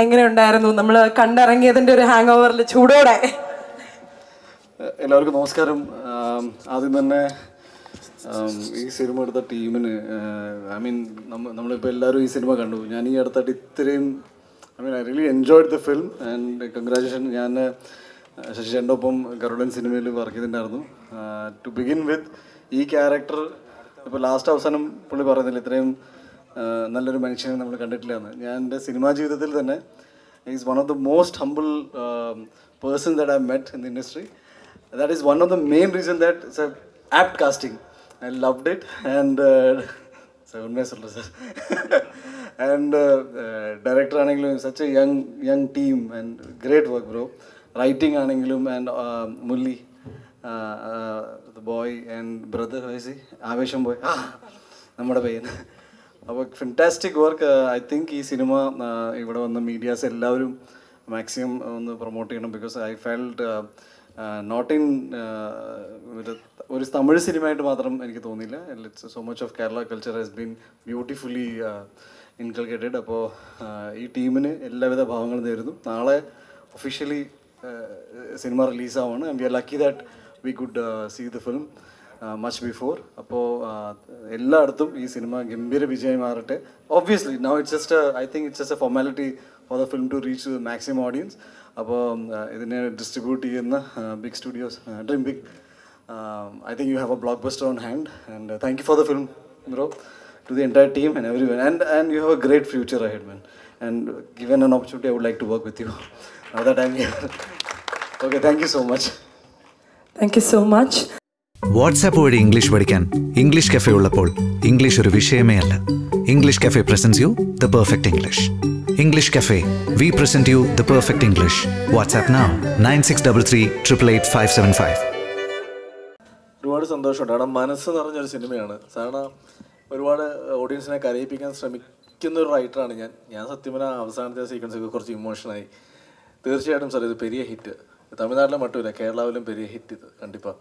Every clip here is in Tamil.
എങ്ങനെയുണ്ടായിരുന്നു നമ്മൾ കണ്ടിറങ്ങിയതിൻ്റെ ഒരു ഹാങ് ഓവറിൽ ചൂടോടെ? എല്ലാവർക്കും നമസ്കാരം. ആദ്യം തന്നെ ഈ സിനിമ എടുത്ത ടീമിന് നമ്മളിപ്പോൾ എല്ലാവരും ഈ സിനിമ കണ്ടു. ഞാൻ ഈ അടുത്തായിട്ട് ഇത്രയും I really enjoyed the film and congratulation. ഞാൻ ശശിചേട്ടൻ്റെ ഒപ്പം ഗരുഡൻ സിനിമയിൽ വർക്ക് ചെയ്തിട്ടുണ്ടായിരുന്നു. ടു ബിഗിൻ വിത്ത് ഈ ക്യാരക്ടർ ഇപ്പോൾ ലാസ്റ്റ് അവസാനം പുള്ളി പറയുന്നില്ല ഇത്രയും നല്ലൊരു മനുഷ്യനെ നമ്മൾ കണ്ടിട്ടില്ല എന്ന്. ഞാൻ എൻ്റെ സിനിമാ ജീവിതത്തിൽ തന്നെ is one of the most humble person that I met in the industry. That is one of the main reason that it's a apt casting. I loved it and and director anengilum such a young team and great work bro. Writing anengilum and Mulli the boy and brother who is he Avesham boy nammada payan appo fantastic work. I think ee cinema ivada vanna medias ellavarum maximum ഒന്ന് പ്രൊമോട്ട് ചെയ്യണം because I felt not in ഒരു തമിഴ് സിനിമയായിട്ട് മാത്രം എനിക്ക് തോന്നിയില്ല. It's so much of Kerala culture has been beautifully inculcated. അപ്പോൾ ഈ ടീമിന് എല്ലാവിധ ഭാവങ്ങളും നേരുന്നു. നാളെ ഒഫീഷ്യലി സിനിമ റിലീസാവാണ്. And we are lucky that we could see the film much before. അപ്പോൾ എല്ലായിടത്തും ഈ സിനിമ ഗംഭീര വിജയം മാറട്ടെ. Obviously now it's just I think it's just a formality for the film to reach maximum audience. അപ്പോൾ ഇതിനെ ഡിസ്ട്രിബ്യൂട്ട് ചെയ്യുന്ന big studios dream big. I think you have a blockbuster on hand and thank you for the film bro, to the entire team and everyone, and you have a great future ahead man, and given an opportunity I would like to work with you now that I'm here. Okay, thank you so much. Thank you so much. WhatsApp വഴി ഇംഗ്ലീഷ് പഠിക്കാൻ ഇംഗ്ലീഷ് കഫേ ഉള്ളപ്പോൾ ഇംഗ്ലീഷ് ഒരു വിഷയമേ അല്ല. English cafe presents you the perfect English. English cafe, we present you the perfect English. WhatsApp now 9633388575. ഒരുപാട് സന്തോഷമുണ്ട്. കാരണം മനസ്സ് നിറഞ്ഞൊരു സിനിമയാണ്. സാധാരണ ഒരുപാട് ഓഡിയൻസിനെ കരയിപ്പിക്കാൻ ശ്രമിക്കുന്ന ഒരു റൈറ്ററാണ് ഞാൻ സത്യം പറഞ്ഞാൽ അവസാനത്തെ സീക്വൻസൊക്കെ കുറച്ച് ഇമോഷനായി. തീർച്ചയായിട്ടും സാർ ഇത് പെരിയ ഹിറ്റ്. തമിഴ്നാട്ടിലെ മട്ടുമില്ല, കേരളാവിലും പെരിയ ഹിറ്റ് ഇത് കണ്ടിപ്പാ.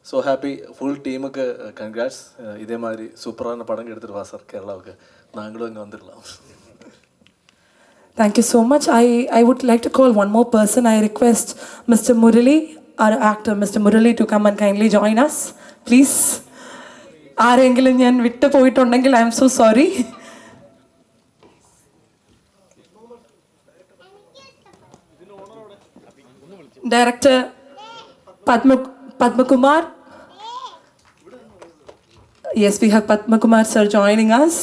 So happy. ഫുൾ ടീമുക്ക് കൺഗ്രാറ്റ്സ്. ഇതേമാതിരി സൂപ്പറാன പടം എടുത്തിട്ട് വാ സാർ കേരളാവുക്ക്. നാങ്ങളും അങ്ങ് വന്നിടலாம். Thank you so much. I would like to call one more person. I request Mr. Murali, our actor Mr. Murali, to come and kindly join us, please. ആരെങ്കിലും ഞാൻ വിട്ടു പോയിട്ടുണ്ടെങ്കിൽ I am so sorry. Director Padmakumar. Yes, we have Padmakumar sir joining us.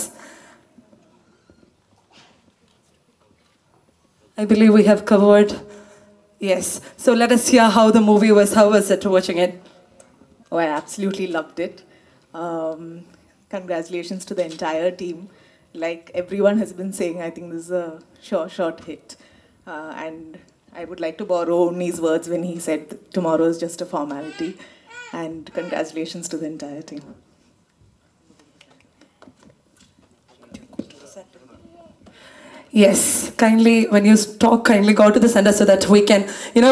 I believe we have covered. Yes. So let us hear how the movie was. How was it watching it? Oh, I absolutely loved it. Congratulations to the entire team. Like everyone has been saying, I think this is a short hit. And I would like to borrow Onni's words when he said tomorrow is just a formality. And congratulations to the entire team. Yes, kindly, when you talk, kindly go to the center so that we can,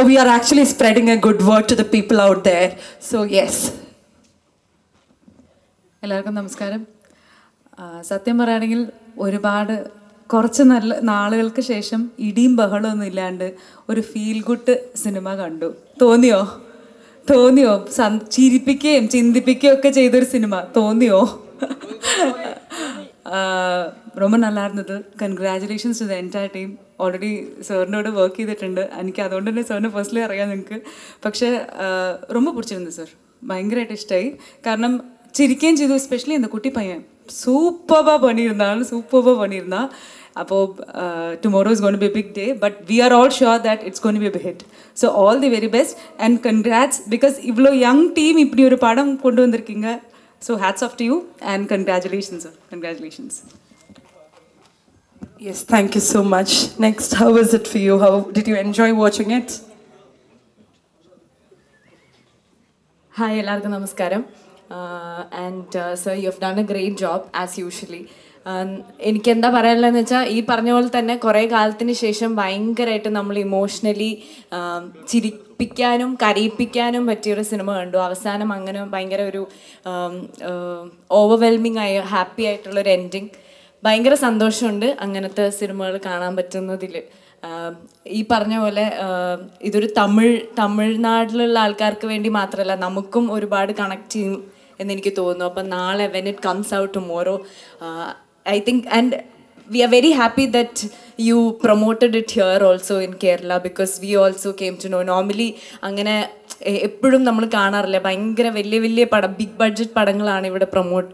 we are actually spreading a good word to the people out there. So, yes. എല്ലാവർക്കും നമസ്കാരം. സത്യം പറയുകയാണെങ്കിൽ ഒരുപാട് കുറച്ച് നല്ല നാളുകൾക്ക് ശേഷം ഇടിയും ബഹളമൊന്നും ഇല്ലാണ്ട് ഒരു ഫീൽ ഗുഡ് സിനിമ കണ്ടു. തോന്നിയോ? ചിരിപ്പിക്കുകയും ചിന്തിപ്പിക്കുകയും ഒക്കെ ചെയ്തൊരു സിനിമ തോന്നിയോ? ரொம்ப நல்லா இருந்தது. Congratulations to the entire team. Already സാറിനോട് വർക്ക് ചെയ്തിട്ടുണ്ട്. എനിക്ക് അതുകൊണ്ട് തന്നെ സാറിനെ പേഴ്സണലി അറിയാം നിങ്ങൾക്ക്. പക്ഷേ ரொம்ப പിടിച്ചിരുന്നു സാർ. ഭയങ്കരമായിട്ട് ഇഷ്ടമായി. കാരണം ചിരിക്കുകയും ചെയ്തു. എസ്പെഷ്യലി இந்த കുട്ടി പയ്യൻ സൂപ്പറാக பண்ணியிருந்தான். അപ്പോൾ tomorrow is going to be a big day, but we are all sure that it's going to be a big hit. So all the very best and congrats. Because இவ்வளோ யங் டீம் இப்படி ஒரு படம் கொண்டு வந்திருக்கீங்க. So hats off to you and congratulations, sir. Congratulations. Yes, thank you so much. Next, how was it for you? How did you enjoy watching it? Hi, ellarkum namaskaram. And sir, you have done a great job as usually. എനിക്കെന്താ പറയാനുള്ളതെന്ന് വെച്ചാൽ ഈ പറഞ്ഞ പോലെ തന്നെ കുറേ കാലത്തിന് ശേഷം ഭയങ്കരമായിട്ട് നമ്മൾ ഇമോഷണലി ചിരിപ്പിക്കാനും കരയിപ്പിക്കാനും പറ്റിയൊരു സിനിമ കണ്ടു. അവസാനം അങ്ങനെ ഭയങ്കര ഒരു ഓവർവെൽമിംഗ് ആയ ഹാപ്പി ആയിട്ടുള്ളൊരു എൻഡിങ്. ഭയങ്കര സന്തോഷമുണ്ട് അങ്ങനത്തെ സിനിമകൾ കാണാൻ പറ്റുന്നതിൽ. ഈ പറഞ്ഞ പോലെ ഇതൊരു തമിഴ്നാട്ടിലുള്ള ആൾക്കാർക്ക് വേണ്ടി മാത്രമല്ല, നമുക്കും ഒരുപാട് കണക്ട് ചെയ്യും എന്നെനിക്ക് തോന്നുന്നു. അപ്പം നാളെ when it comes out tomorrow, I think and we are very happy that you promoted it here also in Kerala, because we also came to know. Normally അങ്ങനെ എപ്പോഴും നമ്മൾ കാണാറില്ല, ഭയങ്കര വലിയ വലിയ പടം, ബിഗ് ബഡ്ജറ്റ് പടങ്ങളാണ് ഇവിടെ പ്രൊമോട്ട്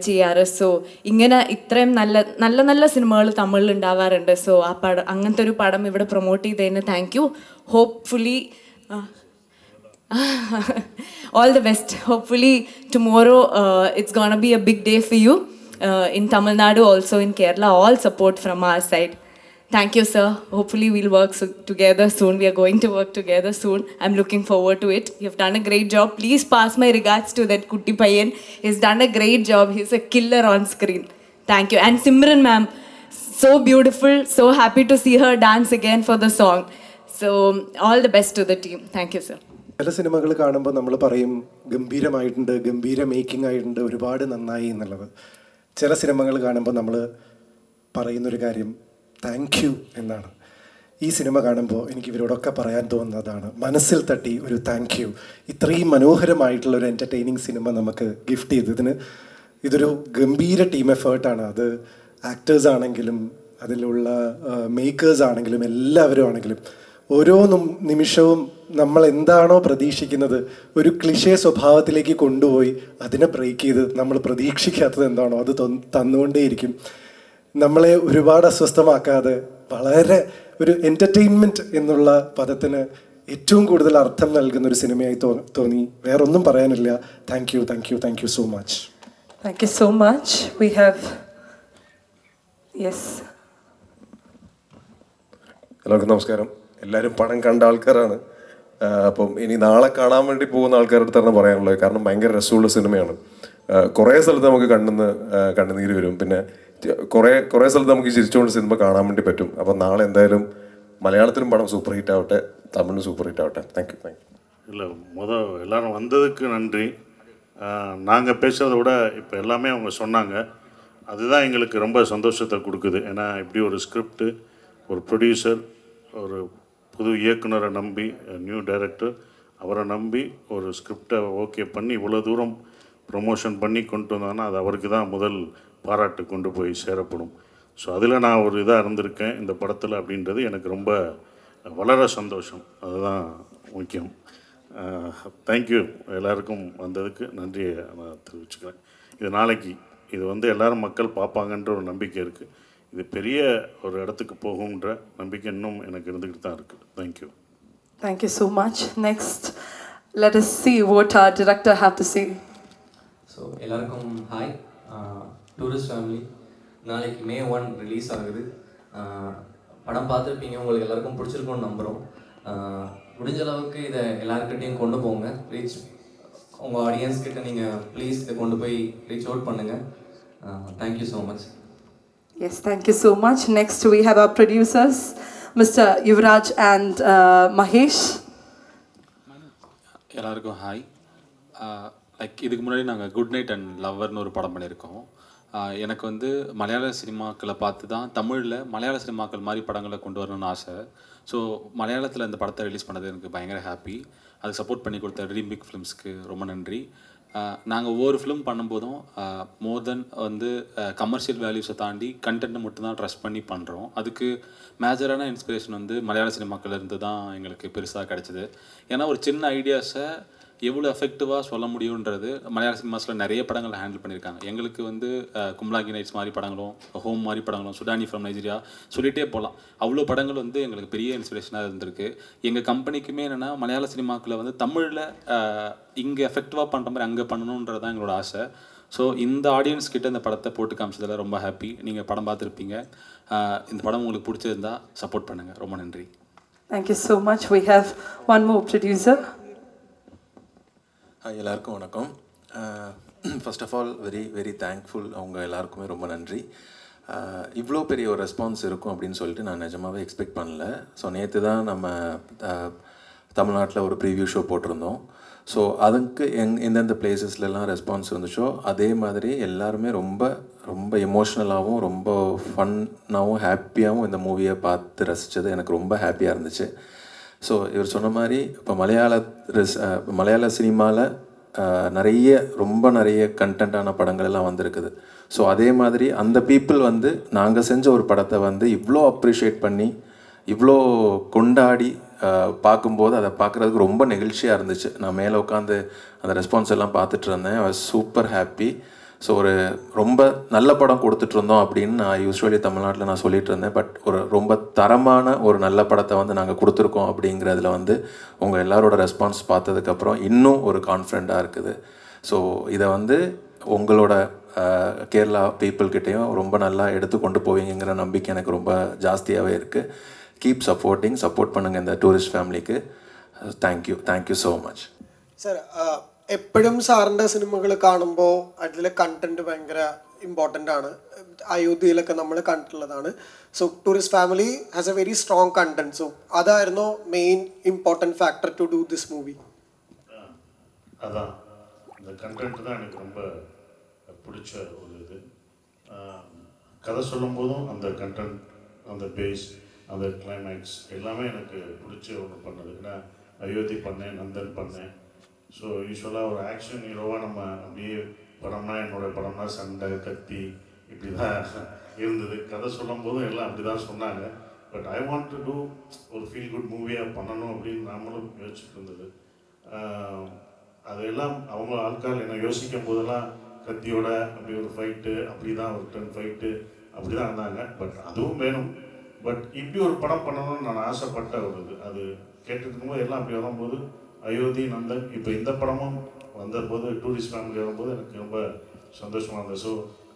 ചെയ്യാറ്. സോ ഇങ്ങനെ ഇത്രയും നല്ല നല്ല സിനിമകൾ തമിഴിൽ ഉണ്ടാവാറുണ്ട്. സോ ആ പടം, അങ്ങനത്തെ ഒരു പടം ഇവിടെ പ്രൊമോട്ട് ചെയ്തതിന് thank you. Hopefully all the best. Hopefully tomorrow it's gonna be a big day for you. In Tamil Nadu, also in Kerala, all support from our side. Thank you, sir. Hopefully we'll work together soon. We are going to work together soon. I'm looking forward to it. You've done a great job. Please pass my regards to that Kutti Payyan. He's done a great job. He's a killer on screen. Thank you. And Simran ma'am, so beautiful. So happy to see her dance again for the song. So all the best to the team. Thank you, sir. ചില സിനിമകൾ കാണുമ്പോൾ നമ്മൾ പറയും ഗംഭീരമായിട്ടുണ്ട്, ഗംഭീര മേക്കിംഗ് ആയിട്ടുണ്ട്, ഒരുപാട് നന്നായി എന്നുള്ളത്. ചില സിനിമകൾ കാണുമ്പോൾ നമ്മൾ പറയുന്നൊരു കാര്യം താങ്ക് യു എന്നാണ്. ഈ സിനിമ കാണുമ്പോൾ എനിക്ക് ഇവരോടൊക്കെ പറയാൻ തോന്നുന്നതാണ്, മനസ്സിൽ തട്ടി ഒരു താങ്ക് യു. ഇത്രയും മനോഹരമായിട്ടുള്ളൊരു എൻ്റർടൈനിങ് സിനിമ നമുക്ക് ഗിഫ്റ്റ് ചെയ്തതിന് ഇതൊരു ഗംഭീര ടീം എഫേർട്ടാണ്. അത് ആക്ടേഴ്സ് ആണെങ്കിലും അതിലുള്ള മേക്കേഴ്സ് ആണെങ്കിലും എല്ലാവരും ആണെങ്കിലും ഓരോ നിമിഷവും നമ്മൾ എന്താണോ പ്രതീക്ഷിക്കുന്നത് ഒരു ക്ലിഷേ സ്വഭാവത്തിലേക്ക് കൊണ്ടുപോയി അതിനെ ബ്രേക്ക് ചെയ്ത് നമ്മൾ പ്രതീക്ഷിക്കാത്തത് എന്താണോ അത് തന്നുകൊണ്ടേയിരിക്കും. നമ്മളെ ഒരുപാട് അസ്വസ്ഥമാക്കാതെ വളരെ ഒരു എൻ്റർടൈൻമെൻറ്റ് എന്നുള്ള പദത്തിന് ഏറ്റവും കൂടുതൽ അർത്ഥം നൽകുന്നൊരു സിനിമയായി തോന്നി. വേറൊന്നും പറയാനില്ല. Thank you, thank you, thank you so much. Thank you so much. We have, yes. എല്ലാവർക്കും നമസ്കാരം. എല്ലാവരും പടം കണ്ട ആൾക്കാരാണ്. അപ്പം ഇനി നാളെ കാണാൻ വേണ്ടി പോകുന്ന ആൾക്കാരുടെ അടുത്താണ് പറയാനുള്ളത്. കാരണം ഭയങ്കര രസമുള്ള സിനിമയാണ്. കുറേ സ്ഥലത്ത് നമുക്ക് കണ്ണുനീര് വരും. പിന്നെ കുറേ സ്ഥലത്ത് നമുക്ക് ചിരിച്ചുകൊണ്ട് സിനിമ കാണാൻ വേണ്ടി പറ്റും. അപ്പം നാളെ എന്തായാലും മലയാളത്തിലും പടം സൂപ്പർ ഹിറ്റ് ആവട്ടെ, തമിഴും സൂപ്പർ ഹിറ്റ് ஆகட்ടെ. தேங்க்யூ. இல்லை எல்லோரும் வந்ததுக்கு நன்றி. நாங்கள் பேசுகிறத விட இப்போ எல்லாமே அவங்க சொன்னாங்க. அதுதான் எங்களுக்கு ரொம்ப சந்தோஷத்தை கொடுக்குது. ஏன்னா இப்படி ஒரு ஸ்கிரிப்டு, ஒரு ப்ரொடியூசர், ஒரு புது இயக்குனரை நம்பி, நியூ டைரக்டர், அவரை நம்பி ஒரு ஸ்கிரிப்டை ஓகே பண்ணி இவ்வளோ தூரம் ப்ரொமோஷன் பண்ணி கொண்டு வந்தாங்கன்னா அது அவருக்கு தான் முதல் பாராட்டு கொண்டு போய் சேரப்படும். ஸோ அதில் நான் ஒரு இதாக இருந்திருக்கேன் இந்த படத்தில் அப்படின்றது எனக்கு ரொம்ப வளர சந்தோஷம். அதுதான் முக்கியம். தேங்க்யூ. எல்லாருக்கும் வந்ததுக்கு நன்றியை நான் தெரிவிச்சுக்கிறேன். இது நாளைக்கு இது எல்லோரும் மக்கள் பார்ப்பாங்கன்ற ஒரு நம்பிக்கை இருக்குது. இது பெரிய ஒரு இடத்துக்கு போகும்ன்ற நம்பிக்கை இன்னும் எனக்கு இருந்துக்கிட்டு தான் இருக்குது. Thank you. Thank you so much. Next, let us see what our director have to say. So எல்லாருக்கும் ஹாய். டூரிஸ்ட் ஃபேமிலி, நாளைக்கு May 1 ரிலீஸ் ஆகுது. படம் பார்த்துருப்பீங்க, உங்களுக்கு எல்லாருக்கும் பிடிச்சிருக்கும்னு நம்புகிறோம். முடிஞ்ச அளவுக்கு இதை எல்லாருக்கிட்டையும் கொண்டு போங்க. ரீச் உங்கள் ஆடியன்ஸ் கிட்ட நீங்கள் ப்ளீஸ் இதை கொண்டு போய் ரீச் அவுட் பண்ணுங்கள். Thank you so much. Yes, thank you so much. Next we have our producers, Mr. Yuvraj and Mahesh. எல்லாருக்கும் ஹாய். இதுக்கு முன்னாடி நாங்கள் குட் நைட் அண்ட் லவ்வர்னு ஒரு படம் பண்ணியிருக்கோம். எனக்கு மலையாள சினிமாக்களை பார்த்து தான் தமிழில் மலையாள சினிமாக்கள் மாதிரி படங்களை கொண்டு வரணும்னு ஆசை. ஸோ மலையாளத்தில் இந்த படத்தை ரிலீஸ் பண்ணது எனக்கு பயங்கர ஹாப்பி. அதுக்கு சப்போர்ட் பண்ணி கொடுத்த ட்ரீம் பிக் ஃபிலிம்ஸ்க்கு ரொம்ப நன்றி. நாங்கள் ஒவ்வொரு ஃபிலிம் பண்ணும்போதும் மோர் தென் கமர்ஷியல் வேல்யூஸை தாண்டி கண்டென்ட்டை மட்டும்தான் ட்ரஸ்ட் பண்ணி பண்ணுறோம். அதுக்கு மேஜரான இன்ஸ்பிரேஷன் மலையாள சினிமாக்கள் இருந்து தான் எங்களுக்கு பெருசாக கிடச்சிது. ஏன்னா ஒரு சின்ன ஐடியாஸை எவ்வளோ எஃபெக்டிவாக சொல்ல முடியுன்றது மலையாள சினிமாஸில் நிறைய படங்களை ஹேண்டில் பண்ணியிருக்காங்க. எங்களுக்கு கும்லாங்கி நைட்ஸ் மாதிரி படங்களும், ஹோம் மாதிரி படங்களும், சுடானி ஃப்ரம் நைஜீரியா சொல்லிகிட்டே போகலாம். அவ்வளோ படங்கள் எங்களுக்கு பெரிய இன்ஸ்பிரேஷனாக இருந்திருக்கு. எங்கள் கம்பெனிக்குமே என்னென்னா மலையாள சினிமாக்களை தமிழில் இங்கே எஃபெக்டிவாக பண்ணுற மாதிரி அங்கே பண்ணணுன்றது தான் எங்களோட ஆசை. ஸோ இந்த ஆடியன்ஸ் கிட்ட இந்த படத்தை போட்டு காமிச்சதில் ரொம்ப ஹாப்பி. நீங்கள் படம் பார்த்துருப்பீங்க. இந்த படம் உங்களுக்கு பிடிச்சிருந்தா சப்போர்ட் பண்ணுங்கள். ரொம்ப நன்றி. Thank you so much. We have one more producer. எல்லாருக்கும் வணக்கம். First of all very very thankful. அவங்க எல்லாருக்குமே ரொம்ப நன்றி. இவ்வளோ பெரிய ஒரு ரெஸ்பான்ஸ் இருக்கும் அப்படின்னு சொல்லிட்டு நான் நிஜமாகவே எக்ஸ்பெக்ட் பண்ணல. ஸோ நேற்று தான் நம்ம தமிழ்நாட்டில் ஒரு ப்ரீவியூ ஷோ போட்டிருந்தோம். ஸோ அதுக்கு எந்தெந்த பிளேசஸ்லாம் ரெஸ்பான்ஸ் இருந்துச்சோ அதே மாதிரி எல்லாருமே ரொம்ப ரொம்ப எமோஷ்னலாகவும் ரொம்ப ஃபன்னாகவும் ஹாப்பியாகவும் இந்த மூவியை பார்த்து ரசித்தது எனக்கு ரொம்ப ஹாப்பியாக இருந்துச்சு. ஸோ இவர் சொன்ன மாதிரி இப்போ மலையாள சினிமாவில் ரொம்ப நிறைய கண்டென்ட்டான படங்கள் எல்லாம் வந்திருக்குது. ஸோ அதே மாதிரி அந்த பீப்புள் வந்து நாங்கள் செஞ்ச ஒரு படத்தை வந்து இவ்வளோ அப்ரிஷியேட் பண்ணி இவ்வளோ கொண்டாடி பார்க்கும்போது அதை பார்க்குறதுக்கு ரொம்ப நெகிழ்ச்சியாக இருந்துச்சு. நான் மேலே உட்காந்து அந்த ரெஸ்பான்ஸ் எல்லாம் பார்த்துட்டு இருந்தேன். I was super happy. So ஒரு ரொம்ப நல்ல படம் கொடுத்துட்ருந்தோம் அப்படின்னு நான் யூஸ்வலி தமிழ்நாட்டில் நான் சொல்லிகிட்டு இருந்தேன். பட் ஒரு ரொம்ப தரமான ஒரு நல்ல படத்தை வந்து நாங்கள் கொடுத்துருக்கோம் அப்படிங்கிறதுல வந்து உங்கள் எல்லாரோட ரெஸ்பான்ஸ் பார்த்ததுக்கப்புறம் இன்னும் ஒரு கான்ஃபிடெண்ட்டாக இருக்குது. ஸோ இதை வந்து உங்களோட கேரளா பீப்புள்கிட்டையும் ரொம்ப நல்லா எடுத்து கொண்டு போவீங்கிற நம்பிக்கை எனக்கு ரொம்ப ஜாஸ்தியாகவே இருக்குது. கீப் சப்போர்ட் பண்ணுங்கள் இந்த டூரிஸ்ட் ஃபேமிலிக்கு. Thank you so much. സാർ, എപ്പോഴും സാറിൻ്റെ സിനിമകൾ കാണുമ്പോൾ അതിലെ കണ്ടന്റ് ഭയങ്കര ഇമ്പോർട്ടൻ്റ് ആണ്. അയോധ്യയിലൊക്കെ നമ്മൾ കണ്ടിട്ടുള്ളതാണ്. So tourist family has a very strong content. So അതായിരുന്നു main important factor to do this movie. அதான் இந்த கண்டென்ட் தான் எனக்கு ரொம்ப பிடிச்ச ஒரு இது. கதை சொல்லும்போதும் அந்த கண்டென்ட், அந்த பேஸ், அந்த கிளைமேக்ஸ் எல்லாமே எனக்கு பிடிச்ச ஒன்று பண்ணது. ஏன்னா அயோத்தி பண்ணேன், நந்தன் பண்ணேன். ஸோ யூஸ்வலாக ஒரு ஆக்ஷன் ஹீரோவாக நம்ம அப்படியே படம்னா என்னோடய படம்னா சண்டை கத்தி இப்படி தான் இருந்தது. கதை சொல்லும் போதும் எல்லாம் அப்படி தான் சொன்னாங்க. But I want to do ஒரு ஃபீல் குட் மூவியாக பண்ணணும் அப்படின்னு நாமளும் யோசிச்சுட்டு இருந்தது. அதெல்லாம் அவங்க ஆட்கள் என்னை யோசிக்கும் போதெல்லாம் கத்தியோட அப்படி ஒரு ஃபைட்டு, அப்படி தான் ஒரு 10 ஃபைட்டு அப்படி தான் இருந்தாங்க. பட் அதுவும் வேணும். பட் இப்படி ஒரு படம் பண்ணணும்னு நான் ஆசைப்பட்ட ஒரு இது. அது கேட்டுட்டு இருக்கும்போது எல்லாம் அப்படி வரும்போது அயோத்தி, நந்தன், இப்போ இந்த படமும் வந்தபோது டூரிஸ்ட் ஃபேமிலி வரும்போது எனக்கு ரொம்ப சந்தோஷமாக இருந்தது. ஸோ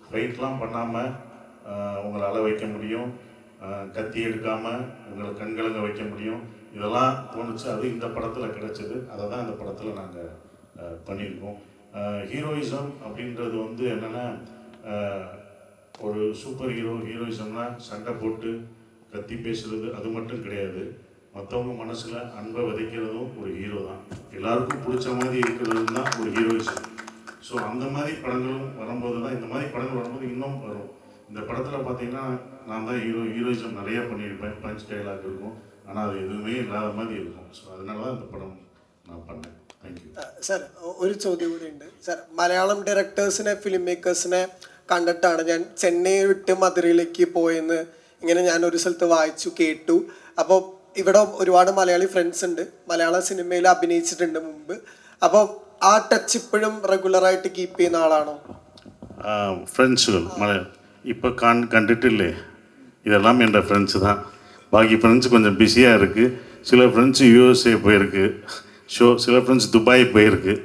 ஃபைட்லாம் பண்ணாமல் உங்களை அழ வைக்க முடியும், கத்தி எடுக்காமல் உங்களை கண்கலங்க வைக்க முடியும், இதெல்லாம் தோணுச்சு. அது இந்த படத்தில் கிடைச்சது. அதை தான் இந்த படத்தில் நாங்கள் பண்ணியிருக்கோம். ஹீரோயிசம் அப்படின்றது வந்து என்னென்னா, ஒரு சூப்பர் ஹீரோயிசம்னா சண்டை போட்டு கத்தி பேசுகிறது அது மட்டும் கிடையாது. மற்றவங்க மனசில் அன்பை விதைக்கிறதும் ஒரு ஹீரோ தான். எல்லாருக்கும் பிடிச்ச மாதிரி இருக்கிறது தான் ஒரு ஹீரோயிசம். ஸோ அந்த மாதிரி படங்களும் வரும்போது தான், இந்த மாதிரி படங்கள் வரும்போது இன்னும் வரும். இந்த படத்தில் பார்த்தீங்கன்னா நான் தான் ஹீரோயிசம் நிறையா பண்ணியிருப்பேன். பஞ்ச் டைலாக் இருக்கும், ஆனால் அது எதுவுமே இல்லாத மாதிரி இருக்கும். ஸோ அதனால தான் இந்த படம் நான் பண்ணேன். താങ്ക്യൂ. സാർ, ഒരു ചോദ്യം കൂടി ഉണ്ട്. സാർ, മലയാളം ഡയറക്ടേഴ്സിനെ ഫിലിം മേക്കേഴ്സിനെ കണ്ടിട്ടാണ് ഞാൻ ചെന്നൈ വിട്ട് മധുരയിലേക്ക് പോയെന്ന് ഇങ്ങനെ ഞാൻ ഒരു സ്ഥലത്ത് വായിച്ചു കേട്ടു. അപ്പോൾ ഇവിടെ ഒരുപാട് മലയാളി ഫ്രണ്ട്സ് ഉണ്ട്, മലയാള സിനിമയിൽ അഭിനയിച്ചിട്ടുണ്ട് മുമ്പ്. അപ്പോൾ ആ ടച്ച് ഇപ്പോഴും റെഗുലറായിട്ട് കീപ്പ് ചെയ്യുന്ന ആളാണോ? ഫ്രണ്ട്സുകൾ இப்போ கண்டுட்டில்லே, இதெல்லாம் என் ஃப்ரெண்ட்ஸு தான். பாக்கி ஃப்ரெண்ட்ஸ் கொஞ்சம் பிஸியாக இருக்குது. சில ஃப்ரெண்ட்ஸு யூஎஸ்ஏ போயிருக்கு, சில ஃப்ரெண்ட்ஸ் துபாய் போயிருக்கு.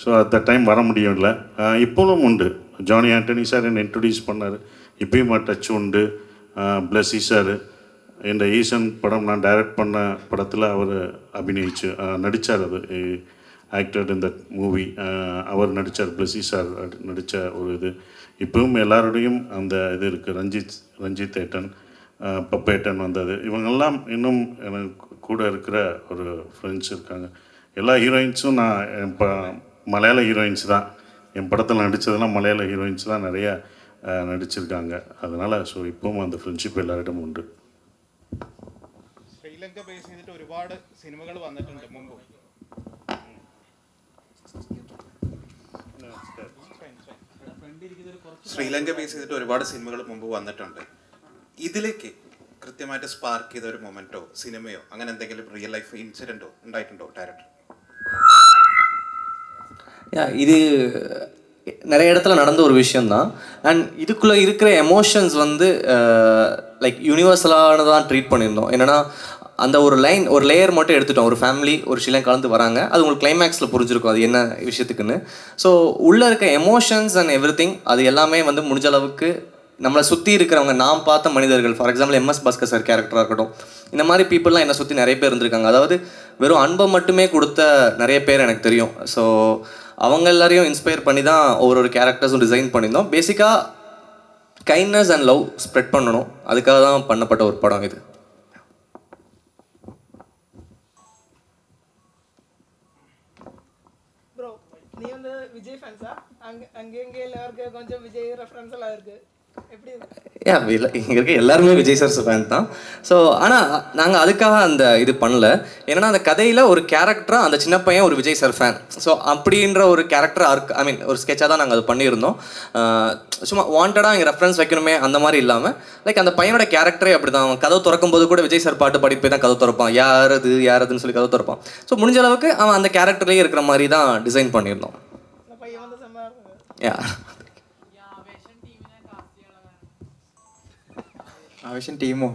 ஸோ அந்த டைம் வர முடியல. இப்போவும் உண்டு. ஜானி ஆண்டனி சார் என்னை இன்ட்ரடியூஸ் பண்ணார். இப்பயும் டச் உண்டு. பிளஸி சார், என் ஈசன் படம் நான் டைரக்ட் பண்ண படத்தில் அவர் நடித்தார். அது ஆக்டர் இந்த மூவி அவர் நடித்தார். பிளஸி சார் நடித்த ஒரு இது. இப்பவும் எல்லாரோடையும் அந்த இது இருக்குது. ரஞ்சித் ஏட்டன், பப்பேட்டன் வந்தது. இவங்கெல்லாம் இன்னும் எனக்கு கூட இருக்கிற ஒரு ஃப்ரெண்ட்ஸ் இருக்காங்க. எல்லா ஹீரோயின்ஸும் நான் இப்போ மலையாள ஹீரோயின்ஸ் தான். என் படத்தில் நடித்ததெல்லாம் மலையாள ஹீரோயின்ஸ் தான் நிறையா நடிச்சிருக்காங்க. அதனால் ஸோ இப்போவும் அந்த ஃப்ரெண்ட்ஷிப் எல்லாரிடமும் உண்டு. ശ്രീലങ്ക ബേസ് ചെയ്തിട്ട് ഒരുപാട് സിനിമകൾ വന്നിട്ടുണ്ട് മുമ്പ്. ശ്രീലങ്ക ബേസ് ചെയ്തിട്ട് ഒരുപാട് സിനിമകൾ മുമ്പ് വന്നിട്ടുണ്ട്. ഇതിലേക്ക് കൃത്യമായിട്ട് സ്പാർക്ക് ചെയ്ത ഒരു മൊമെന്റോ സിനിമയോ അങ്ങനെ എന്തെങ്കിലും റിയൽ ലൈഫ് ഇൻസിഡന്റോ ഉണ്ടായിട്ടുണ്ടോ ഡയറക്ടർ? இது நிறைய இடத்துல நடந்த ஒரு விஷயந்தான். அண்ட் இதுக்குள்ளே இருக்கிற எமோஷன்ஸ் வந்து லைக் யூனிவர்சலானதான் ட்ரீட் பண்ணியிருந்தோம். என்னென்னா அந்த ஒரு லேயர் மட்டும் எடுத்துட்டோம். ஒரு ஃபேமிலி ஒரு சிலம் கலந்து வராங்க, அது உங்களுக்கு கிளைமேக்ஸில் புரிஞ்சிருக்கும் அது என்ன விஷயத்துக்குன்னு. ஸோ உள்ளே இருக்க எமோஷன்ஸ் அண்ட் எவ்ரிதிங் அது எல்லாமே வந்து முடிஞ்ச அளவுக்கு நம்மளை சுற்றி இருக்கிறவங்க, நாம் பார்த்த மனிதர்கள், for example MS Bhaskar sir கேரக்டராக இருக்கட்டும், இந்த மாதிரி பீப்புளெலாம் என்னை சுற்றி நிறைய பேர் இருந்திருக்காங்க. அதாவது வெறும் அன்பை மட்டுமே கொடுத்த நிறைய பேர் எனக்கு தெரியும். ஸோ அவங்க எல்லாரையும் இன்ஸ்பயர் பண்ணி தான் ஒவ்வொரு கேரக்டர்ஸும் டிசைன் பண்ணியிருந்தோம். பேசிக்காக கைண்ட்னஸ் அண்ட் லவ் ஸ்ப்ரெட் பண்ணணும், அதுக்காக தான் பண்ணப்பட்ட ஒரு படம் இது. ப்ரோ, நீ வந்து விஜய் ஃபேன்ஸா? அங்கே எல்லாருக்கும் கொஞ்சம் விஜய் ரெஃபரன்ஸ் எல்லாம் இருக்குது. இங்கே இருக்க எல்லாருமே விஜய் சார் ஃபேன் தான். ஸோ ஆனால் நாங்கள் அதுக்காக அந்த இது பண்ணல. ஏன்னா அந்த கதையில் ஒரு கேரக்டராக அந்த சின்ன பையன் ஒரு விஜய் சார் ஃபேன். ஸோ அப்படின்ற ஒரு கேரக்டர் ஐ மீன் ஒரு ஸ்கெட்சாக தான் நாங்கள் அது பண்ணியிருந்தோம். சும்மா வாண்டடாக இங்கே ரெஃபரன்ஸ் வைக்கணுமே அந்த மாதிரி இல்லாமல் லைக் அந்த பையனோட கேரக்டரே அப்படி தான். அவன் கதவு திறக்கும் போது கூட விஜய் சார் பாட்டு பாடி போய் தான் கதவு திறப்பான். யாரதுன்னு சொல்லி கதவு திறப்பான். ஸோ முடிஞ்ச அளவுக்கு அவன் அந்த கேரக்டர்லேயே இருக்கிற மாதிரி தான் டிசைன் பண்ணியிருந்தோம். ആവശ്യം ടീമോ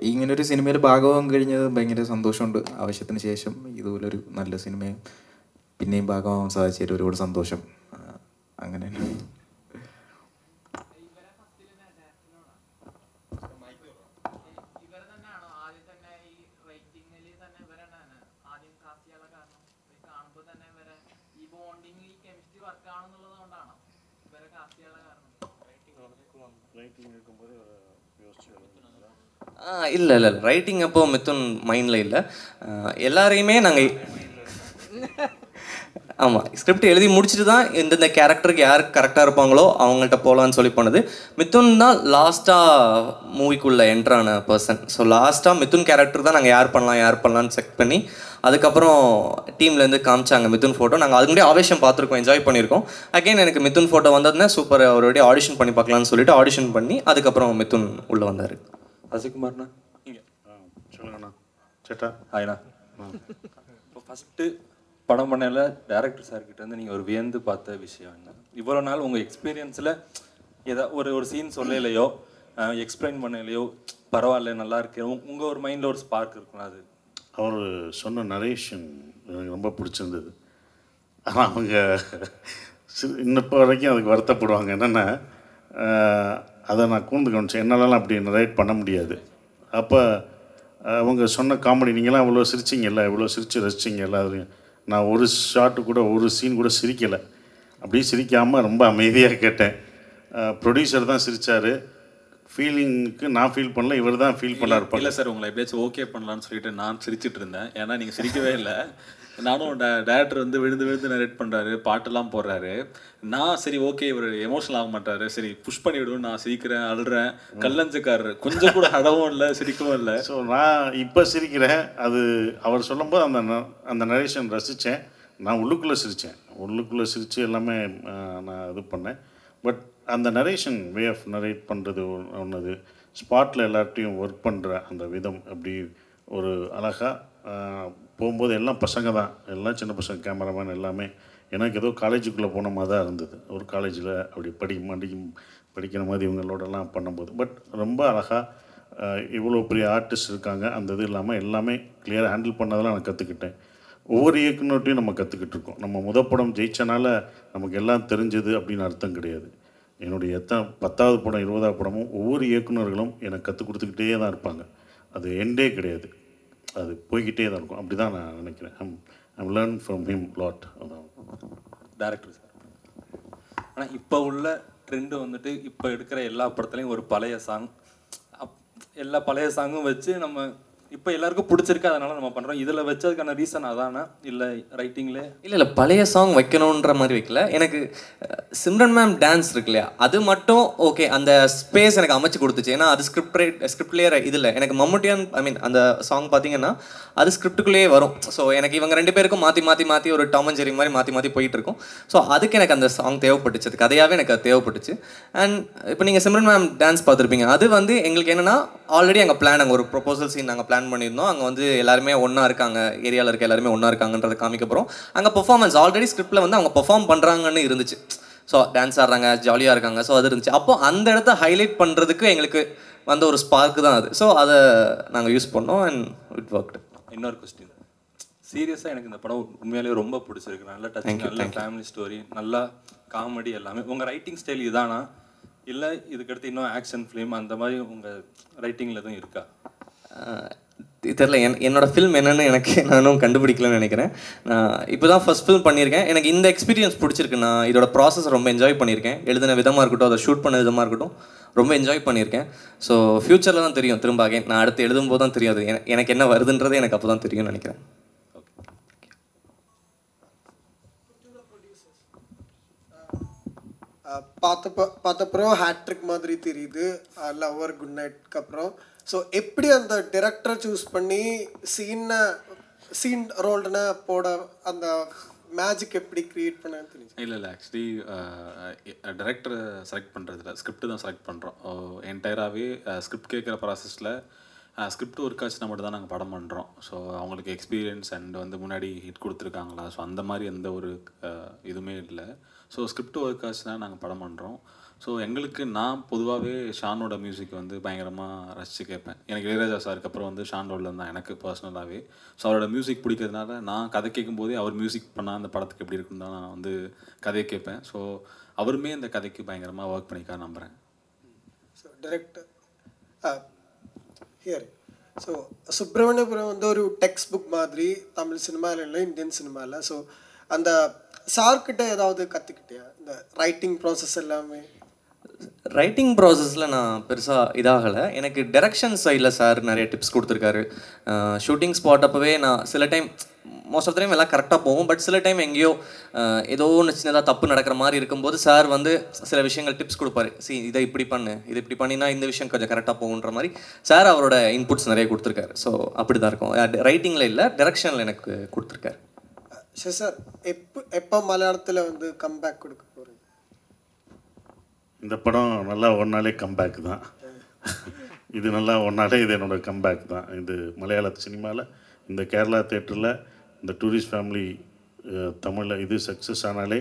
ഇങ്ങനൊരു സിനിമയിൽ ഭാഗമാകാൻ കഴിഞ്ഞത് ഭയങ്കര സന്തോഷമുണ്ട്. ആവശ്യത്തിന് ശേഷം ഇതുപോലൊരു നല്ല സിനിമയും പിന്നെയും ഭാഗമാകാൻ സാധിച്ചതിൽ ഒരുപാട് സന്തോഷം. അങ്ങനെ இல்லை ரைட்டிங் அப்போ மித்துன் மைண்டில் இல்லை. எல்லாரையுமே நாங்கள் ஆமாம் ஸ்கிரிப்ட் எழுதி முடிச்சுட்டு தான் இந்தந்த கேரக்டருக்கு யார் கரெக்டாக இருப்பாங்களோ அவங்கள்ட்ட போகலான்னு சொல்லி போனது. மித்துன் தான் லாஸ்ட்டாக மூவிக்குள்ளே என்ட்ரான பர்சன். ஸோ லாஸ்ட்டாக மித்துன் கேரக்டர் தான் நாங்கள் யார் பண்ணலான்னு செக் பண்ணி அதுக்கப்புறம் டீம்லேருந்து காமிச்சாங்க மித்துன் ஃபோட்டோ. நாங்கள் அதுக்கு முன்னாடி ஆடிஷன் பார்த்துருக்கோம், என்ஜாய் பண்ணியிருக்கோம். அகைன் எனக்கு மித்துன் ஃபோட்டோ வந்ததுன்னா சூப்பர், அவருடைய ஆடிஷன் பண்ணி பார்க்கலான்னு சொல்லிட்டு ஆடிஷன் பண்ணி அதுக்கப்புறம் மித்துன் உள்ளே வந்தார். அஜய்குமார்ண்ணா இங்கே சொல்லுங்கண்ணா. சேட்டா ஆயிண்ணா. இப்போ ஃபஸ்ட்டு படம் பண்ணல டேரக்டர் சார்கிட்ட இருந்து நீங்கள் ஒரு வியந்து பார்த்த விஷயம் என்ன? இவ்வளோ நாள் உங்கள் எக்ஸ்பீரியன்ஸில் ஒரு சீன் சொல்லலையோ எக்ஸ்பிளைன் பண்ணலையோ பரவாயில்ல நல்லா இருக்கு உங்கள் ஒரு மைண்டில் ஒரு ஸ்பார்க் இருக்குண்ணா. அது அவர் சொன்ன நரேஷன் எனக்கு ரொம்ப பிடிச்சிருந்தது. ஆனால் அவங்க இன்னப்போ வரைக்கும் அதுக்கு வருத்தப்படுவாங்க. என்னென்னா அதை நான் கூர்ந்து கவனிச்சேன். என்னாலலாம் அப்படி நரேட் பண்ண முடியாது. அப்போ அவங்க சொன்ன காமெடி, நீங்களாம் இவ்வளோ சிரிச்சிங்கல்ல, இவ்வளோ சிரித்து ரசிச்சிங்கல்ல, அது நான் ஒரு ஷாட்டு கூட ஒரு சீன் கூட சிரிக்கலை. அப்படியே சிரிக்காமல் ரொம்ப அமைதியாக கேட்டேன். ப்ரொடியூசர் தான் சிரித்தார். ஃபீலிங்க்கு நான் ஃபீல் பண்ணல, இவர் தான் ஃபீல் பண்ணார். இல்லை சார், உங்களை எப்படியாச்சும் ஓகே பண்ணலான்னு சொல்லிட்டு நான் சிரிச்சிட்டு இருந்தேன். ஏன்னா நீங்கள் சிரிக்கவே இல்லை. நானும் டேரக்டர் வந்து விழுந்து நரேட் பண்ணுறாரு, பாட்டெல்லாம் போடுறாரு. நான் சரி ஓகே இவர் எமோஷனல் ஆக மாட்டார், சரி புஷ் பண்ணி விடுவோம். நான் சிரிக்கிறேன், அழுறேன், கல்லஞ்சக்காரர், கொஞ்சம் கூட அடவும் இல்லை, சிரிக்கவும் இல்லை. ஸோ நான் இப்போ சிரிக்கிறேன். அது அவர் சொல்லும்போது அந்த நரேஷன் ரசித்தேன். நான் உள்ளுக்குள்ளே சிரித்து எல்லாமே நான் இது பண்ணேன். பட் அந்த நரேஷன் வே ஆஃப் நரேட் பண்ணுறது ஒன்று, ஸ்பாட்டில் எல்லார்ட்டையும் ஒர்க் பண்ணுற அந்த விதம் அப்படி ஒரு அழகாக போகும்போது எல்லாம் பசங்க தான், எல்லாம் சின்ன பசங்க, கேமராமேன் எல்லாமே. எனக்கு ஏதோ காலேஜுக்குள்ளே போன மாதிரி தான் இருந்தது. ஒரு காலேஜில் அப்படி படிக்கிற மாதிரி இவங்களோடலாம் பண்ணும்போது. பட் ரொம்ப அழகாக இவ்வளோ பெரிய ஆர்டிஸ்ட் இருக்காங்க, அந்த இது இல்லாமல் எல்லாமே கிளியராக ஹேண்டில் பண்ணதெல்லாம் நான் கற்றுக்கிட்டேன். ஒவ்வொரு இயக்குனர்ட்டையும் நம்ம கற்றுக்கிட்டு இருக்கோம். நம்ம முதப்படம் ஜெயிச்சனால நமக்கு எல்லாம் தெரிஞ்சது அப்படின்னு அர்த்தம் கிடையாது. என்னுடைய 10வது படம் 20வது படமும் ஒவ்வொரு இயக்குனர்களும் எனக்கு கற்றுக் கொடுத்துக்கிட்டே தான் இருப்பாங்க. அது எண்டே கிடையாது, அது போய்கிட்டே தான் இருக்கும். அப்படி தான் நான் நினைக்கிறேன். I'm learn from him lot. அதான் டேரக்டர் சார். ஆனால் இப்போ உள்ள ட்ரெண்டு வந்துட்டு இப்போ எடுக்கிற எல்லா படத்துலையும் ஒரு பழைய சாங், எல்லா பழைய சாங்கும் வச்சு நம்ம இப்போ எல்லாருக்கும் பிடிச்சிருக்கு, அதனால நம்ம பண்ணுறோம். இதில் வச்சதுக்கான ரீசன் அதானா இல்லை ரைட்டிங்லே? இல்லை பழைய சாங் வைக்கணுன்ற மாதிரி வைக்கல. எனக்கு சிம்ரன் மேம் டான்ஸ் இருக்கு இல்லையா, அது மட்டும் ஓகே, அந்த ஸ்பேஸ் எனக்கு அமைச்சு கொடுத்துச்சு. ஏன்னா அது ஸ்கிரிப்ட்லேயே இதில் எனக்கு மம்முட்டியான் அந்த சாங் பார்த்தீங்கன்னா அது ஸ்கிரிப்டுக்குள்ளேயே வரும். ஸோ எனக்கு இவங்க 2 பேருக்கும் மாற்றி ஒரு டாம் அண்ட் ஜெர்ரி மாதிரி மாற்றி போயிட்டு இருக்கும். ஸோ அதுக்கு எனக்கு அந்த சாங் தேவைப்பட்டுச்சு, அது கதையாகவே எனக்கு அது தேவைப்பட்டுச்சு. அண்ட் இப்போ நீங்கள் சிம்ரன் மேம் டான்ஸ் பார்த்துருப்பீங்க. அது வந்து எங்களுக்கு என்னென்னா ஆல்ரெடி அங்கே அங்கே ஒரு ப்ரொபோசல் சீன் நாங்கள் பிளான் பண்ணியிருந்தோம். அங்கே வந்து எல்லாருமே ஒன்றா இருக்காங்க, ஏரியாவில் இருக்க எல்லாருமே ஒன்றா இருக்காங்கன்றதை காமிக்க போகிறோம். அங்கே பெர்ஃபார்மன்ஸ் ஆல்ரெடி ஸ்கிரிப்டில் வந்து அவங்க பெர்ஃபார்ம் பண்ணுறாங்கன்னு இருந்துச்சு. ஸோ டான்ஸ் ஆடுறாங்க, ஜாலியாக இருக்காங்க. ஸோ அது இருந்துச்சு. அப்போ அந்த இடத்த ஹைலைட் பண்ணுறதுக்கு எங்களுக்கு வந்த ஒரு ஸ்பார்க்கு தான் அது. ஸோ அதை நாங்கள் யூஸ் பண்ணோம் அண்ட் இட் ஒர்க்டு. இன்னொரு கொஸ்டின், சீரியஸாக எனக்கு இந்த படம் உண்மையிலேயே ரொம்ப பிடிச்சிருக்கு. நல்ல டச், நல்ல ஃபேமிலி ஸ்டோரி, நல்லா காமெடி, எல்லாமே. உங்கள் ரைட்டிங் ஸ்டைல் இதானா இல்லை இதுக்கடுத்து இன்னும் ஆக்ஷன் ஃபிலிம் அந்த மாதிரி உங்கள் ரைட்டிங்கில் எதுவும் இருக்கா? தெரில, என்னோட ஃபில்ம் என்னென்னு நானும் கண்டுபிடிக்கலன்னு நினைக்கிறேன். நான் இப்போ தான் ஃபஸ்ட் ஃபில்ம் பண்ணியிருக்கேன். எனக்கு இந்த எக்ஸ்பீரியன்ஸ் பிடிச்சிருக்கு. நான் இதோட ப்ராசஸ் ரொம்ப என்ஜாய் பண்ணியிருக்கேன். எழுதின விதமாக இருக்கட்டும், அதை ஷூட் பண்ண விதமாக இருக்கட்டும், ரொம்ப என்ஜாய் பண்ணியிருக்கேன். ஸோ ஃப்யூச்சரில் தான் தெரியும், திரும்ப அகைன் நான் அடுத்து எழுதும்போது தான் தெரியும் அது எனக்கு என்ன வருதுன்றது எனக்கு அப்போ தான் தெரியும்னு நினைக்கிறேன். பார்த்தப்பறம் ஹேட்ரிக் மாதிரி தெரியுது லவ்வர் குட் நைட்க்கு அப்புறம். ஸோ எப்படி அந்த டிரெக்டரை சூஸ் பண்ணி சீன் ரோல்டுன்னு போட அந்த மேஜிக் எப்படி க்ரியேட் பண்ண தெரிஞ்சு? இல்லை ஆக்சுவலி டைரக்டரை செலக்ட் பண்ணுறதில்ல, ஸ்கிரிப்ட் தான் செலக்ட் பண்ணுறோம். என்டையராகவே ஸ்கிரிப்ட் கேட்குற ப்ராசஸில் ஸ்கிரிப்ட் ஒர்க் ஆச்சுன்னா மட்டும் தான் நாங்கள் படம் பண்ணுறோம். ஸோ அவங்களுக்கு எக்ஸ்பீரியன்ஸ் அண்ட் வந்து முன்னாடி ஹிட் கொடுத்துருக்காங்களா, ஸோ அந்த மாதிரி எந்த ஒரு இதுவுமே இல்லை. ஸோ ஸ்கிரிப்ட் ஒர்க் ஆச்சுன்னா நாங்கள் படம் பண்ணுறோம். ஸோ எங்களுக்கு நான் பொதுவாகவே ஷானோட மியூசிக் வந்து பயங்கரமாக ரசித்து கேட்பேன். எனக்கு இளையராஜா சாருக்கு அப்புறம் வந்து ஷான் ரோலில் தான் எனக்கு பர்சனலாகவே. ஸோ அவரோட மியூசிக் பிடிக்கிறதுனால நான் கதை கேட்கும்போதே அவர் மியூசிக் பண்ணால் அந்த படத்துக்கு எப்படி இருக்குன்னு தான் நான் வந்து கதையை கேட்பேன். ஸோ அவருமே இந்த கதைக்கு பயங்கரமாக ஒர்க் பண்ணிக்கா நம்புகிறேன். So director here so Subramaniapuram வந்து ஒரு டெக்ஸ்ட் புக் மாதிரி தமிழ் சினிமாவில் இல்லை, இந்தியன் சினிமாவில். ஸோ அந்த சார்கிட்ட ஏதாவது கற்றுக்கிட்டியா இந்த ரைட்டிங் ப்ராசஸ் எல்லாமே? ரைட்டிங் ப்ராசஸில் நான் பெருசாக இதாகலை. எனக்கு டைரக்ஷன் சைடில் சார் நிறைய டிப்ஸ் கொடுத்துருக்காரு. ஷூட்டிங் ஸ்பாட் அப்போவே நான் சில time most of the time எல்லாம் கரெக்டாக போகும், பட் சில டைம் எங்கேயோ ஏதோ ஒன்று சின்னதாக தப்பு நடக்கிற மாதிரி இருக்கும்போது சார் வந்து சில விஷயங்கள் டிப்ஸ் கொடுப்பாரு. இதை இப்படி பண்ணு, இது இப்படி பண்ணினா இந்த விஷயம் கொஞ்சம் கரெக்டாக போகுன்ற மாதிரி சார் அவரோட இன்புட்ஸ் நிறைய கொடுத்துருக்காரு. ஸோ அப்படி தான் இருக்கும். ரைட்டிங்கில் இல்லை, டைரக்ஷனில் எனக்கு கொடுத்துருக்காரு. சரி சார், எப்போ மலையாளத்தில் வந்து கம்பேக் கொடுக்க போகிறீங்க? இந்த படம் நல்லா ஒன்னாலே கம்பேக் தான். இது நல்லா ஒன்னாலே இது என்னோட கம்பேக் தான். இது மலையாள சினிமாவில் இந்த கேரளா தேட்டரில் இந்த டூரிஸ்ட் ஃபேமிலி தமிழில் இது சக்ஸஸ் ஆனாலே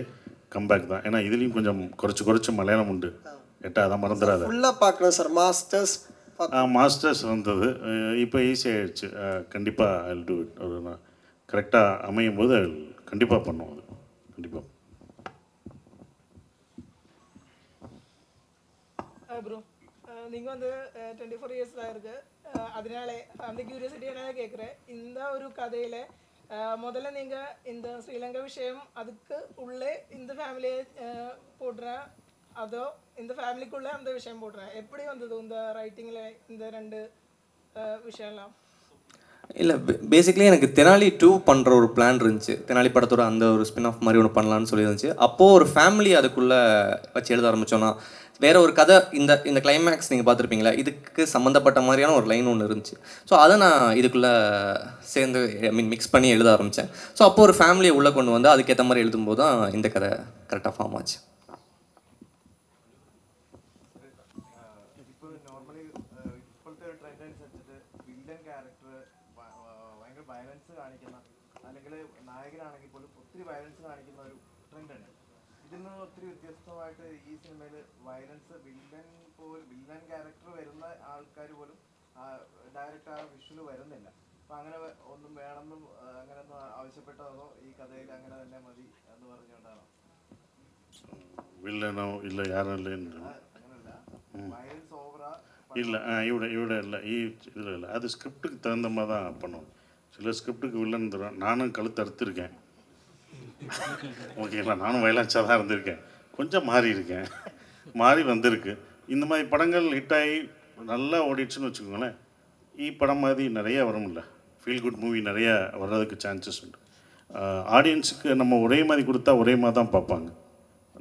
கம்பேக் தான். ஏன்னா இதுலேயும் கொஞ்சம் குறைச்சி மலையாளம் உண்டு. அதை மறந்துடாத. ஃபுல்லாக பார்க்குறேன் சார். மாஸ்டர்ஸ் வந்தது, இப்போ ஈஸியாகிடுச்சு. கண்டிப்பாக ஐ வில் டூ இட். ஒரு கரெக்டாக அமையும் போது கண்டிப்பாக பண்ணுவோம். அது கண்டிப்பாக. ப்ரோ நீங்கள் வந்து 24 இயர்ஸ் தான் இருக்குது, அதனாலே அந்த கியூரியாசிட்டியை நான் கேட்குறேன். இந்த ஒரு கதையில் முதல்ல நீங்கள் இந்த ஸ்ரீலங்கா விஷயம் அதுக்கு உள்ளே இந்த ஃபேமிலியை போடுறேன், அதோ இந்த ஃபேமிலிக்குள்ளே அந்த விஷயம் போடுறேன், எப்படி வந்தது இந்த ரைட்டிங்கில் இந்த ரெண்டு விஷயம்லாம்? இல்லை, பேசிக்கலி எனக்கு தெனாலி 2 பண்ணுற ஒரு பிளான் இருந்துச்சு. தெனாலி படத்தோட அந்த ஒரு ஸ்பின் ஆஃப் மாதிரி ஒன்று பண்ணலான்னு சொல்லி இருந்துச்சு. அப்போது ஒரு ஃபேமிலி அதுக்குள்ளே வச்சு எழுத ஆரம்பித்தோன்னா வேறு ஒரு கதை இந்த கிளைமேக்ஸ் நீங்கள் பார்த்துருப்பீங்களா, இதுக்கு சம்மந்தப்பட்ட மாதிரியான ஒரு லைன் ஒன்று இருந்துச்சு. ஸோ அதை நான் இதுக்குள்ளே சேர்ந்து மிக்ஸ் பண்ணி எழுத ஆரம்பித்தேன். ஸோ அப்போது ஒரு ஃபேமிலியை உள்ளே கொண்டு வந்து அதுக்கேற்ற மாதிரி எழுதும்போது தான் இந்த கதை கரெக்டாக ஃபார்ம் ஆச்சு. ഒത്തിരി വ്യത്യസ്തമായിട്ട് ഈ സിനിമയിൽ വയലൻസ് വില്ലൻ ക്യാരക്ടർ വരുന്ന ആൾക്കാർ പോലും ഡയറക്റ്റ് ആ വിഷ്വൽ വരുന്നില്ല. അപ്പം അങ്ങനെ ഒന്നും വേണമെന്നും അങ്ങനെ ഒന്നും ആവശ്യപ്പെട്ടതോ ഈ കഥയിൽ അങ്ങനെ തന്നെ മതി എന്ന് പറഞ്ഞുകൊണ്ടാണോ? വില്ലനോ ഇല്ല யாரும் இல்லைன்னு വയലൻസ് ഓവറാ இல்லை. இவட இல்லை, இதில் இல்லை. அது ஸ்கிரிப்டுக்கு தகுந்த மாதிரி தான் பண்ணுவோம். சில ஸ்கிரிப்டுக்கு வில்லன் தரும். நானும் கழுத்து அறுத்துருக்கேன், ஓகேங்களா. நானும் வயலன்ஸாக தான் இருந்திருக்கேன், கொஞ்சம் மாறி வந்திருக்கு. இந்த மாதிரி படங்கள் ஹிட் ஆகி நல்லா ஓடிடுச்சுன்னு வச்சுக்கோங்களேன். படம் மாதிரி நிறையா வரும்ல, ஃபீல் குட் மூவி நிறையா வர்றதுக்கு சான்சஸ் உண்டு. ஆடியன்ஸுக்கு நம்ம ஒரே மாதிரி கொடுத்தா ஒரே மாதிரி தான் பார்ப்பாங்க.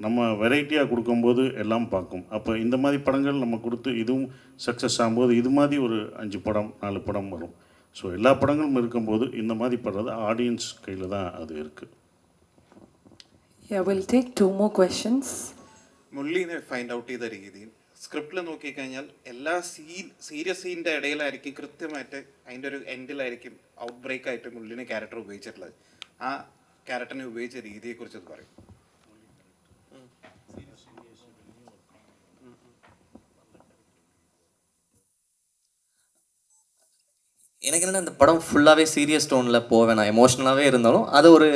நம்ம வெரைட்டியாக கொடுக்கும்போது எல்லாம் பார்க்கும். அப்போ இந்த மாதிரி படங்கள் நம்ம கொடுத்து இதுவும் சக்ஸஸ் ஆகும்போது இது மாதிரி ஒரு 5 படம் 4 படம் வரும். ஸோ எல்லா படங்களும் இருக்கும்போது இந்த மாதிரி படுறது ஆடியன்ஸ் கையில் தான் அது இருக்குது. Yeah, we'll take 2 more questions. മുള്ളിനെ ഫൈൻഡ് ഔട്ട് ചെയ്ത രീതിയിൽ സ്ക്രിപ്റ്റിൽ നോക്കിക്കഴിഞ്ഞാൽ എല്ലാ സീരിയസ് സീനിൻ്റെ ഇടയിലായിരിക്കും കൃത്യമായിട്ട് അതിൻ്റെ ഒരു എൻഡിലായിരിക്കും ഔട്ട് ബ്രേക്ക് ആയിട്ട് മുള്ളിനെ ക്യാരക്ടർ ഉപയോഗിച്ചിട്ടുള്ളത്. ആ ക്യാരക്ടറിനെ ഉപയോഗിച്ച രീതിയെക്കുറിച്ച് അത് പറയും. எனக்கு என்னென்னா இந்த படம் ஃபுல்லாகவே சீரியஸ் டோனில் போவேன். நான் எமோஷ்னலாகவே இருந்தாலும் அது ஒரு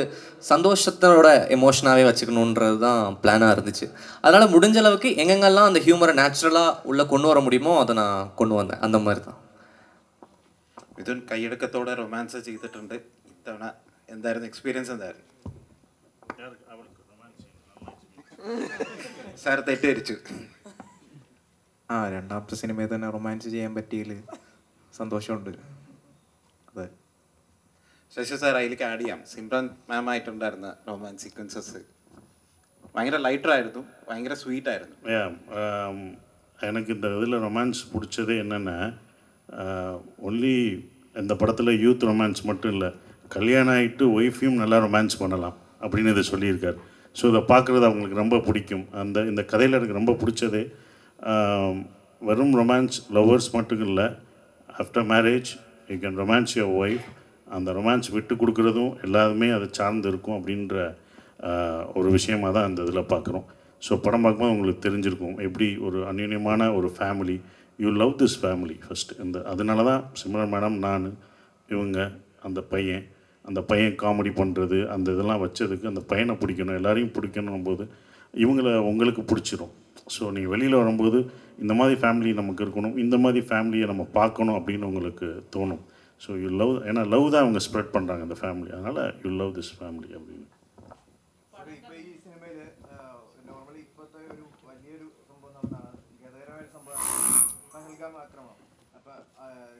சந்தோஷத்தோட எமோஷனாகவே வச்சுக்கணுன்றது தான் பிளானாக இருந்துச்சு. அதனால் முடிஞ்ச அளவுக்கு எங்கெங்கெல்லாம் அந்த ஹியூமரை நேச்சுரலாக உள்ளே கொண்டு வர முடியுமோ அதை நான் கொண்டு வந்தேன். அந்த மாதிரி தான். മിഥുൻ കൈയടക്കത്തോടെ റൊമാൻസ് ചെയ്തിട്ടുണ്ട്. ഇത്തവണ എന്തായിരുന്നു എക്സ്പീരിയൻസ്? എന്തായിരുന്നു സാർ? തെറ്റിദ്ധരിച്ചു. രണ്ടാമത്തെ സിനിമയിൽ തന്നെ റൊമാൻസ് ചെയ്യാൻ പറ്റിയതിൽ സന്തോഷമുണ്ട്. അതെ, ശശി സാർ അതിലേക്ക് ആഡ് ചെയ്യാം. സിമ്രൻ മാം ആയിട്ടുണ്ടായിരുന്ന റൊമാൻസ് സീക്വൻസസ് ഭയങ്കര ലൈറ്ററായിരുന്നു, ഭയങ്കര സ്വീറ്റായിരുന്നു. எனக்கு இந்த இதில் ரொமான்ஸ் பிடிச்சது என்னென்னா, ஒன்லி இந்த படத்தில் யூத் ரொமான்ஸ் மட்டும் இல்லை, கல்யாணம் ஆகிட்டு ஒய்ஃபையும் நல்லா ரொமான்ஸ் பண்ணலாம் அப்படின்னு இதை சொல்லியிருக்கார். ஸோ இதை பார்க்குறது அவங்களுக்கு ரொம்ப பிடிக்கும். இந்த கதையில் எனக்கு ரொம்ப பிடிச்சதே வெறும் ரொமான்ஸ் லவ்வர்ஸ் மட்டும் இல்லை, after marriage you can romance your wife. அந்த ரொமான்ஸ் விட்டு கொடுக்குறதும் எல்லாருமே அதை சார்ந்து இருக்கும் அப்படின்ற ஒரு விஷயமாக தான் அந்த இதில் பார்க்குறோம். ஸோ படம் பார்க்கும்போது உங்களுக்கு தெரிஞ்சிருக்கும் எப்படி ஒரு அந்யோன்யமான ஒரு family. You love this family first. அதனால தான் சிம்ரன் மேடம், நான், இவங்க, அந்த பையன் காமெடி பண்ணுறது, அந்த இதெல்லாம் வச்சதுக்கு அந்த பையனை பிடிக்கணும், எல்லாரையும் பிடிக்கணும் போது உங்களுக்கு பிடிச்சிரும். ஸோ நீங்கள் வெளியில் வரும்போது இந்த மாதிரி ஃபேமிலி நமக்கு இருக்கணும், இந்த மாதிரி ஃபேமிலியை நம்ம பார்க்கணும் அப்படின்னு உங்களுக்கு தோணும். ஸோ யூ லவ், ஏன்னா லவ் தான் அவங்க ஸ்ப்ரெட் பண்ணுறாங்க அந்த ஃபேமிலி, அதனால் யூ லவ் திஸ் ஃபேமிலி அப்படின்னு.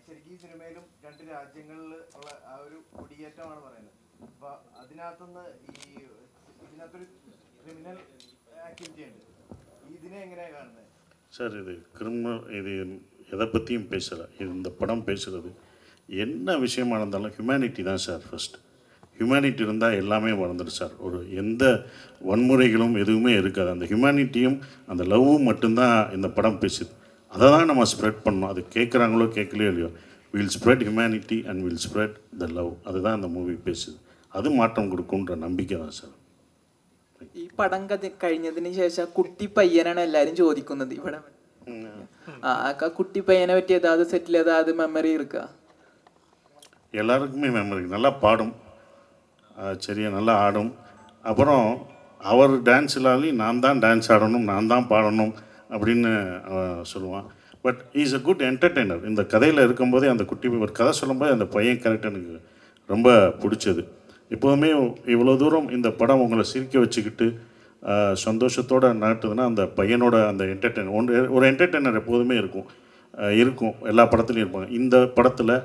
ശരിക്കും ഈ സിനിമയിലും 2 രാജ്യങ്ങളിൽ ഉള്ള ആ ഒരു കുടിയേറ്റമാണ് പറയുന്നത്. അപ്പോൾ അതിനകത്തുനിന്ന് ഇതിനകത്തൊരു ക്രിമിനൽ ആക്ടിവിറ്റി ഉണ്ട്. ഇതിനെ எங்கനെയാണ് കാണുന്നത്? சார், இது கிரிமினல், இது எதை பற்றியும் பேசலை. இந்த படம் பேசுகிறது என்ன விஷயமா இருந்தாலும் ஹியூமனிட்டி தான் சார். ஃபஸ்ட் ஹியூமனிட்டி இருந்தால் எல்லாமே வளர்ந்துடும் சார். எந்த வன்முறைகளும் எதுவுமே இருக்காது. அந்த ஹியூமனிட்டியும் அந்த லவ்வும் மட்டும்தான் இந்த படம் பேசுது. அதை தான் நம்ம ஸ்ப்ரெட் பண்ணணும். அது கேட்குறாங்களோ கேட்கலையோ இல்லையோ, will spread humanity and will spread the love. அதுதான் அந்த மூவி பேசுது. அது மாற்றம் കൊടുക്കുன்ற നம்பிക്കை தான் സാർ. ഈ പടം കഴിഞ്ഞതിന് ശേഷം കുട്ടി പയ്യനാണ് എല്ലാവരും ചോദിക്കുന്നത് ഇവിടെ. കുട്ടി പയ്യനെ പറ്റി ഏതാவது സെറ്റിൽ ஏதாவது மெமரி இருக்கா? எல்லாருக்குமே மெமரி. நல்லா பாடும், சரியா நல்லா ஆடும். அப்புறம் அவர் டான்ஸ் இல்லாதையும் நான் தான் டான்ஸ் ஆடணும், நான் தான் பாடணும் அப்படின்னு சொல்லுவான். But is a good entertainer. இந்த கதையில் இருக்கும்போதே அந்த குட்டி ஒரு கதை சொல்லும்போது அந்த பையன் கேரக்டர் எனக்கு ரொம்ப பிடிச்சது. எப்போதுமே இவ்வளோ தூரம் இந்த படம் உங்களை சிரிக்க வச்சுக்கிட்டு சந்தோஷத்தோடு நடத்துதுன்னா அந்த பையனோட அந்த என்டர்டெய்னர், ஒரு என்டர்டெய்னர் எப்போதுமே இருக்கும் எல்லா படத்துலையும் இருப்பாங்க. இந்த படத்தில்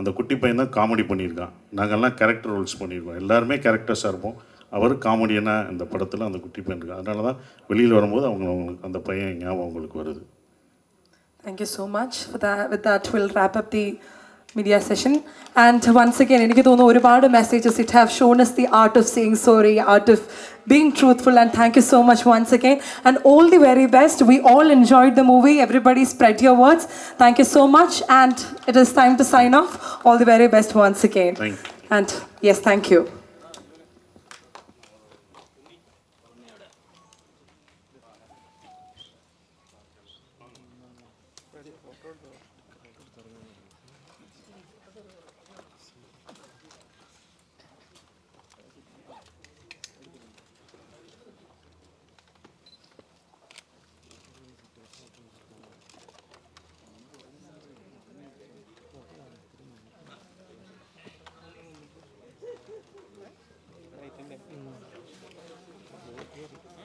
அந்த குட்டி பையன் தான் காமெடி பண்ணியிருக்கான். நாங்கள்லாம் கேரக்டர் ரோல்ஸ் பண்ணியிருக்கோம், எல்லாருமே கேரக்டர்ஸாக இருப்போம். அவர் காமெடியனாக இந்த படத்தில் அந்த குட்டி பையன் இருக்கு. அதனால தான் வெளியில் வரும்போது அவங்களுக்கு அந்த பையன் ஞாபகம் அவங்களுக்கு வருது. Thank you so much for that. With that, we'll wrap up the media session. And once again, എനിക്ക് തോന്നുന്നു ഒരുപാട് messages it have shown us the art of saying sorry, art of being truthful, and thank you so much once again. And all the very best. We all enjoyed the movie. Everybody spread your words. Thank you so much. And it is time to sign off. All the very best once again. Thank you. And yes, thank you. Right.